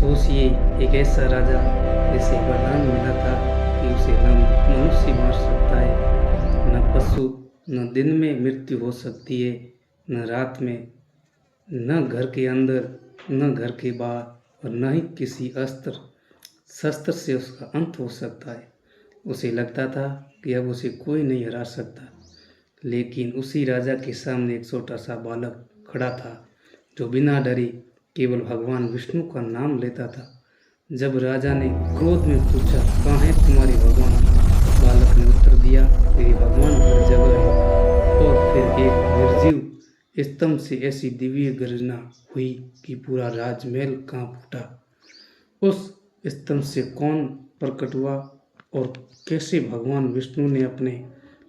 सोचिए, एक ऐसा राजा जिसे वरदान मिला था कि उसे न मनुष्य मार सकता है, न पशु, न दिन में मृत्यु हो सकती है, न रात में, न घर के अंदर, न घर के बाहर, और न ही किसी अस्त्र शस्त्र से उसका अंत हो सकता है। उसे लगता था कि अब उसे कोई नहीं हरा सकता, लेकिन उसी राजा के सामने एक छोटा सा बालक खड़ा था, जो बिना डरे केवल भगवान विष्णु का नाम लेता था। जब राजा ने क्रोध में पूछा, कहाँ है तुम्हारे भगवान? बालक ने उत्तर दिया, मेरे भगवान हर जगह है। और फिर एक निर्जीव स्तंभ से ऐसी दिव्य गर्जना हुई कि पूरा राजमहल कांप उठा। उस स्तंभ से कौन प्रकट हुआ और कैसे भगवान विष्णु ने अपने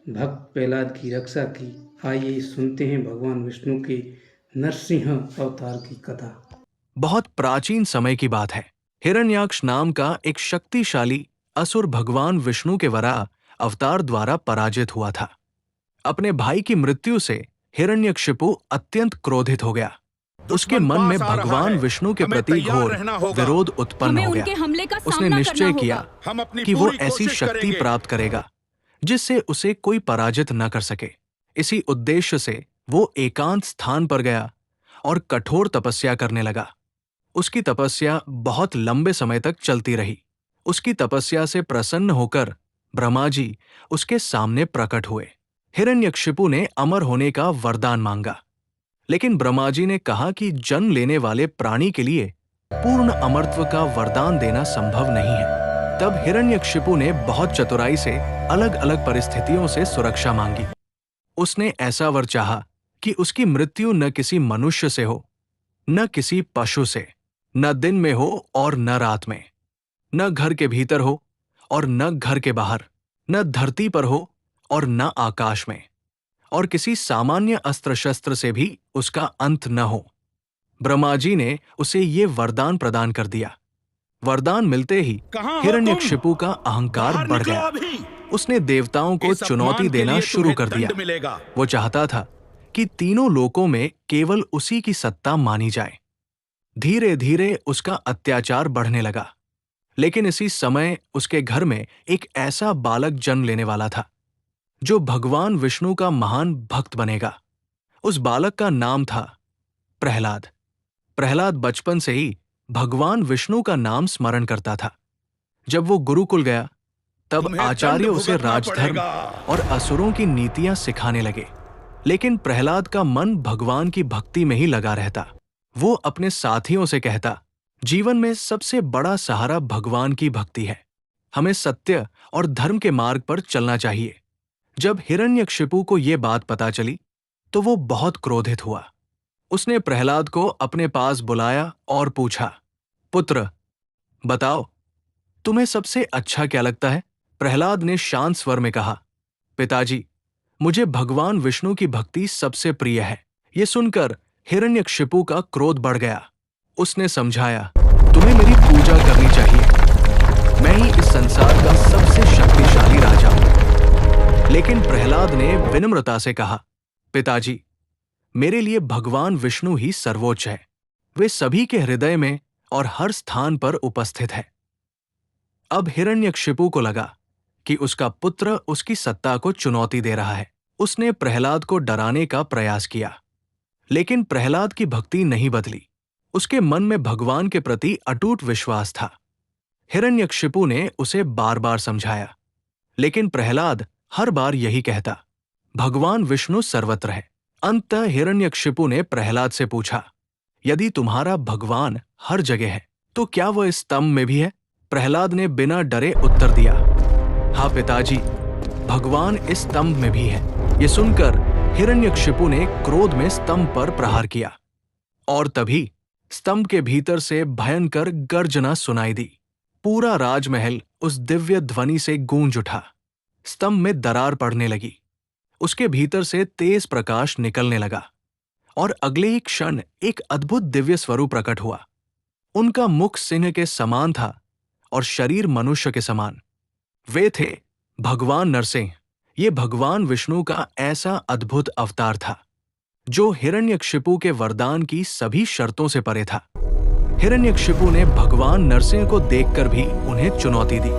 भक्त प्रहलाद की रक्षा की, आइए सुनते हैं भगवान विष्णु के नरसिंह अवतार की कथा। बहुत प्राचीन समय की बात है। हिरण्याक्ष नाम का एक शक्तिशाली असुर भगवान विष्णु के वरा अवतार द्वारा पराजित हुआ था। अपने भाई की मृत्यु से हिरण्यकशिपु अत्यंत क्रोधित हो गया। उसके मन में भगवान विष्णु के प्रति घोर विरोध उत्पन्न हो गया। उसने निश्चय किया कि वो ऐसी शक्ति प्राप्त करेगा जिससे उसे कोई पराजित न कर सके। इसी उद्देश्य से वो एकांत स्थान पर गया और कठोर तपस्या करने लगा। उसकी तपस्या बहुत लंबे समय तक चलती रही। उसकी तपस्या से प्रसन्न होकर ब्रह्मा जी उसके सामने प्रकट हुए। हिरण्यकशिपु ने अमर होने का वरदान मांगा, लेकिन ब्रह्मा जी ने कहा कि जन्म लेने वाले प्राणी के लिए पूर्ण अमरत्व का वरदान देना संभव नहीं है। तब हिरण्यकशिपु ने बहुत चतुराई से अलग अलग परिस्थितियों से सुरक्षा मांगी। उसने ऐसा वर चाहा कि उसकी मृत्यु न किसी मनुष्य से हो, न किसी पशु से, न दिन में हो और न रात में, न घर के भीतर हो और न घर के बाहर, न धरती पर हो और न आकाश में, और किसी सामान्य अस्त्र शस्त्र से भी उसका अंत न हो। ब्रह्मा जी ने उसे ये वरदान प्रदान कर दिया। वरदान मिलते ही हिरण्यकशिपु का अहंकार बढ़ गया। उसने देवताओं को चुनौती देना शुरू कर दिया। वो चाहता था कि तीनों लोकों में केवल उसी की सत्ता मानी जाए। धीरे धीरे उसका अत्याचार बढ़ने लगा। लेकिन इसी समय उसके घर में एक ऐसा बालक जन्म लेने वाला था जो भगवान विष्णु का महान भक्त बनेगा। उस बालक का नाम था प्रहलाद। प्रहलाद बचपन से ही भगवान विष्णु का नाम स्मरण करता था। जब वो गुरुकुल गया तब आचार्य उसे राजधर्म और असुरों की नीतियां सिखाने लगे, लेकिन प्रहलाद का मन भगवान की भक्ति में ही लगा रहता। वो अपने साथियों से कहता, जीवन में सबसे बड़ा सहारा भगवान की भक्ति है। हमें सत्य और धर्म के मार्ग पर चलना चाहिए। जब हिरण्यकशिपु को ये बात पता चली तो वो बहुत क्रोधित हुआ। उसने प्रहलाद को अपने पास बुलाया और पूछा, पुत्र, बताओ तुम्हें सबसे अच्छा क्या लगता है? प्रहलाद ने शांत स्वर में कहा, पिताजी, मुझे भगवान विष्णु की भक्ति सबसे प्रिय है। ये सुनकर हिरण्यकशिपु का क्रोध बढ़ गया। उसने समझाया, तुम्हें मेरी पूजा करनी चाहिए। मैं ही इस संसार का सबसे शक्तिशाली राजा हूं। लेकिन प्रहलाद ने विनम्रता से कहा, पिताजी, मेरे लिए भगवान विष्णु ही सर्वोच्च है। वे सभी के हृदय में और हर स्थान पर उपस्थित है। अब हिरण्यकशिपु को लगा कि उसका पुत्र उसकी सत्ता को चुनौती दे रहा है। उसने प्रहलाद को डराने का प्रयास किया, लेकिन प्रहलाद की भक्ति नहीं बदली। उसके मन में भगवान के प्रति अटूट विश्वास था। हिरण्यकशिपु ने उसे बार बार समझाया, लेकिन प्रहलाद हर बार यही कहता, भगवान विष्णु सर्वत्र है। अंततः हिरण्यकशिपु ने प्रहलाद से पूछा, यदि तुम्हारा भगवान हर जगह है तो क्या वह इस स्तंभ में भी है? प्रहलाद ने बिना डरे उत्तर दिया, हाँ पिताजी, भगवान इस स्तंभ में भी है। ये सुनकर हिरण्यकशिपु ने क्रोध में स्तंभ पर प्रहार किया, और तभी स्तंभ के भीतर से भयंकर गर्जना सुनाई दी। पूरा राजमहल उस दिव्य ध्वनि से गूंज उठा। स्तंभ में दरार पड़ने लगी। उसके भीतर से तेज प्रकाश निकलने लगा और अगले ही क्षण एक अद्भुत दिव्य स्वरूप प्रकट हुआ। उनका मुख सिंह के समान था और शरीर मनुष्य के समान। वे थे भगवान नरसिंह। ये भगवान विष्णु का ऐसा अद्भुत अवतार था जो हिरण्यकशिपु के वरदान की सभी शर्तों से परे था। हिरण्यकशिपु ने भगवान नरसिंह को देखकर भी उन्हें चुनौती दी,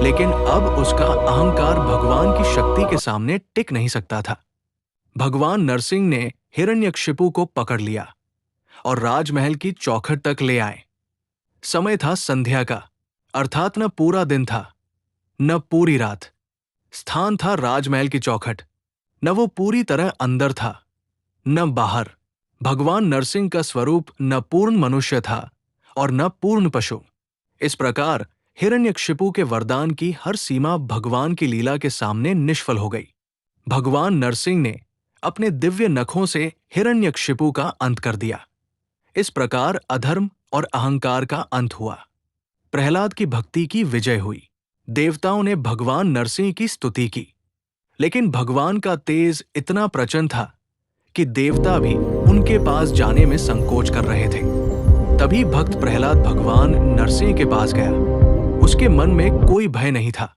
लेकिन अब उसका अहंकार भगवान की शक्ति के सामने टिक नहीं सकता था। भगवान नरसिंह ने हिरण्यकशिपु को पकड़ लिया और राजमहल की चौखट तक ले आए। समय था संध्या का, अर्थात न पूरा दिन था न पूरी रात। स्थान था राजमहल की चौखट। न वो पूरी तरह अंदर था न बाहर। भगवान नरसिंह का स्वरूप न पूर्ण मनुष्य था और न पूर्ण पशु। इस प्रकार हिरण्यकशिपु के वरदान की हर सीमा भगवान की लीला के सामने निष्फल हो गई। भगवान नरसिंह ने अपने दिव्य नखों से हिरण्यकशिपु का अंत कर दिया। इस प्रकार अधर्म और अहंकार का अंत हुआ। प्रहलाद की भक्ति की विजय हुई। देवताओं ने भगवान नरसिंह की स्तुति की, लेकिन भगवान का तेज इतना प्रचंड था कि देवता भी उनके पास जाने में संकोच कर रहे थे। तभी भक्त प्रहलाद भगवान नरसिंह के पास गया। उसके मन में कोई भय नहीं था।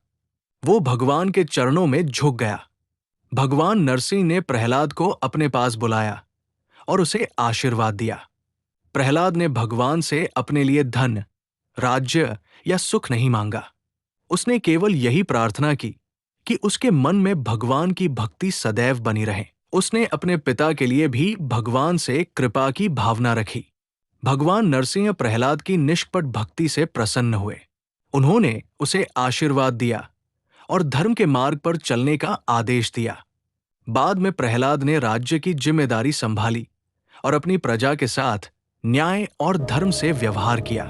वो भगवान के चरणों में झुक गया। भगवान नरसिंह ने प्रहलाद को अपने पास बुलाया और उसे आशीर्वाद दिया। प्रहलाद ने भगवान से अपने लिए धन, राज्य या सुख नहीं मांगा। उसने केवल यही प्रार्थना की कि उसके मन में भगवान की भक्ति सदैव बनी रहे। उसने अपने पिता के लिए भी भगवान से कृपा की भावना रखी। भगवान नरसिंह प्रहलाद की निष्कपट भक्ति से प्रसन्न हुए। उन्होंने उसे आशीर्वाद दिया और धर्म के मार्ग पर चलने का आदेश दिया। बाद में प्रहलाद ने राज्य की जिम्मेदारी संभाली और अपनी प्रजा के साथ न्याय और धर्म से व्यवहार किया।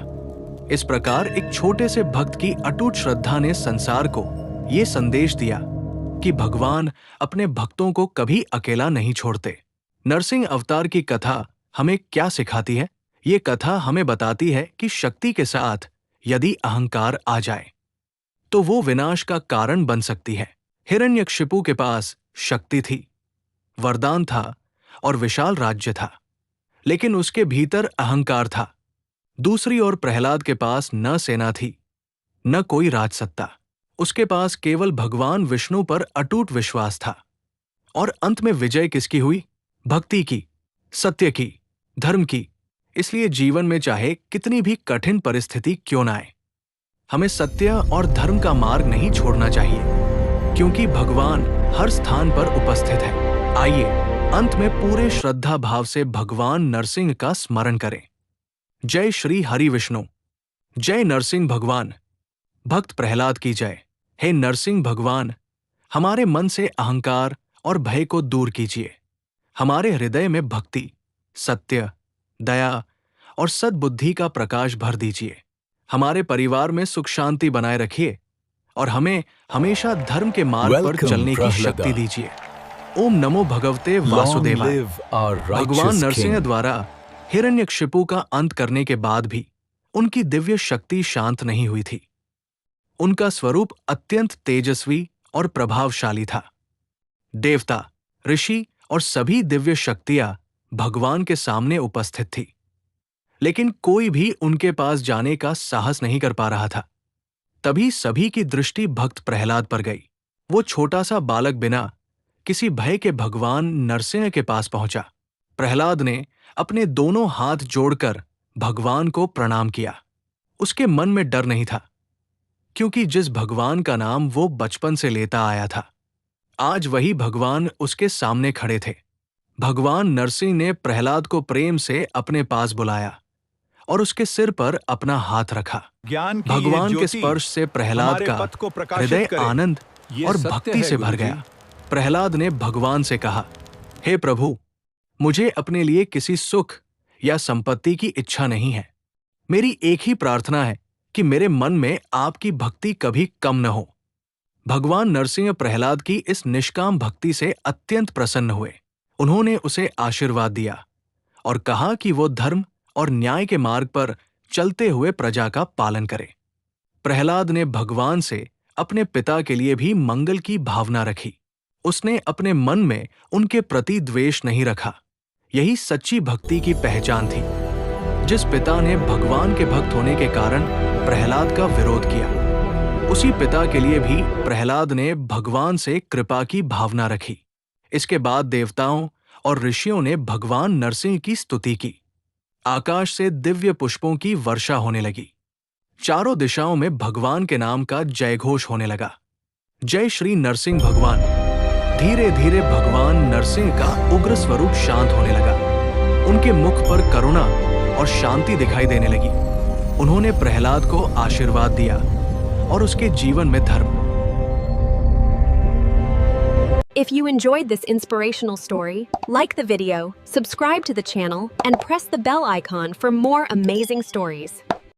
इस प्रकार एक छोटे से भक्त की अटूट श्रद्धा ने संसार को ये संदेश दिया कि भगवान अपने भक्तों को कभी अकेला नहीं छोड़ते। नरसिंह अवतार की कथा हमें क्या सिखाती है? ये कथा हमें बताती है कि शक्ति के साथ यदि अहंकार आ जाए तो वो विनाश का कारण बन सकती है। हिरण्यकशिपु के पास शक्ति थी, वरदान था और विशाल राज्य था, लेकिन उसके भीतर अहंकार था। दूसरी ओर प्रहलाद के पास न सेना थी न कोई राजसत्ता। उसके पास केवल भगवान विष्णु पर अटूट विश्वास था। और अंत में विजय किसकी हुई? भक्ति की, सत्य की, धर्म की। इसलिए जीवन में चाहे कितनी भी कठिन परिस्थिति क्यों ना आए, हमें सत्य और धर्म का मार्ग नहीं छोड़ना चाहिए, क्योंकि भगवान हर स्थान पर उपस्थित है। आइए अंत में पूरे श्रद्धा भाव से भगवान नरसिंह का स्मरण करें। जय श्री हरि विष्णु। जय नरसिंह भगवान। भक्त प्रहलाद की जय। हे नरसिंह भगवान, हमारे मन से अहंकार और भय को दूर कीजिए। हमारे हृदय में भक्ति, सत्य, दया और सद्बुद्धि का प्रकाश भर दीजिए। हमारे परिवार में सुख शांति बनाए रखिए और हमें हमेशा धर्म के मार्ग पर चलने की शक्ति दीजिए। ओम नमो भगवते वासुदेवाय। भगवान नरसिंह द्वारा हिरण्यकशिपु का अंत करने के बाद भी उनकी दिव्य शक्ति शांत नहीं हुई थी। उनका स्वरूप अत्यंत तेजस्वी और प्रभावशाली था। देवता, ऋषि और सभी दिव्य शक्तियां भगवान के सामने उपस्थित थी, लेकिन कोई भी उनके पास जाने का साहस नहीं कर पा रहा था। तभी सभी की दृष्टि भक्त प्रहलाद पर गई। वो छोटा सा बालक बिना किसी भय के भगवान नरसिंह के पास पहुंचा। प्रहलाद ने अपने दोनों हाथ जोड़कर भगवान को प्रणाम किया। उसके मन में डर नहीं था, क्योंकि जिस भगवान का नाम वो बचपन से लेता आया था, आज वही भगवान उसके सामने खड़े थे। भगवान नरसिंह ने प्रहलाद को प्रेम से अपने पास बुलाया और उसके सिर पर अपना हाथ रखा। भगवान के स्पर्श से प्रहलाद का हृदय आनंद और भक्ति से भर गया। प्रहलाद ने भगवान से कहा, हे प्रभु, मुझे अपने लिए किसी सुख या संपत्ति की इच्छा नहीं है। मेरी एक ही प्रार्थना है कि मेरे मन में आपकी भक्ति कभी कम न हो। भगवान नरसिंह प्रहलाद की इस निष्काम भक्ति से अत्यंत प्रसन्न हुए। उन्होंने उसे आशीर्वाद दिया और कहा कि वो धर्म और न्याय के मार्ग पर चलते हुए प्रजा का पालन करे। प्रहलाद ने भगवान से अपने पिता के लिए भी मंगल की भावना रखी। उसने अपने मन में उनके प्रति द्वेष नहीं रखा। यही सच्ची भक्ति की पहचान थी। जिस पिता ने भगवान के भक्त होने के कारण प्रहलाद का विरोध किया, उसी पिता के लिए भी प्रहलाद ने भगवान से कृपा की भावना रखी। इसके बाद देवताओं और ऋषियों ने भगवान नरसिंह की स्तुति की। आकाश से दिव्य पुष्पों की वर्षा होने लगी। चारों दिशाओं में भगवान के नाम का जयघोष होने लगा। जय श्री नरसिंह भगवान। धीरे धीरे भगवान नरसिंह का उग्र स्वरूप शांत होने लगा। उनके मुख पर करुणा और शांति दिखाई देने लगी। उन्होंने प्रहलाद को आशीर्वाद दिया और उसके जीवन में धर्म। If you enjoyed this inspirational story, like the video, subscribe to the channel, and press the bell icon for more amazing stories.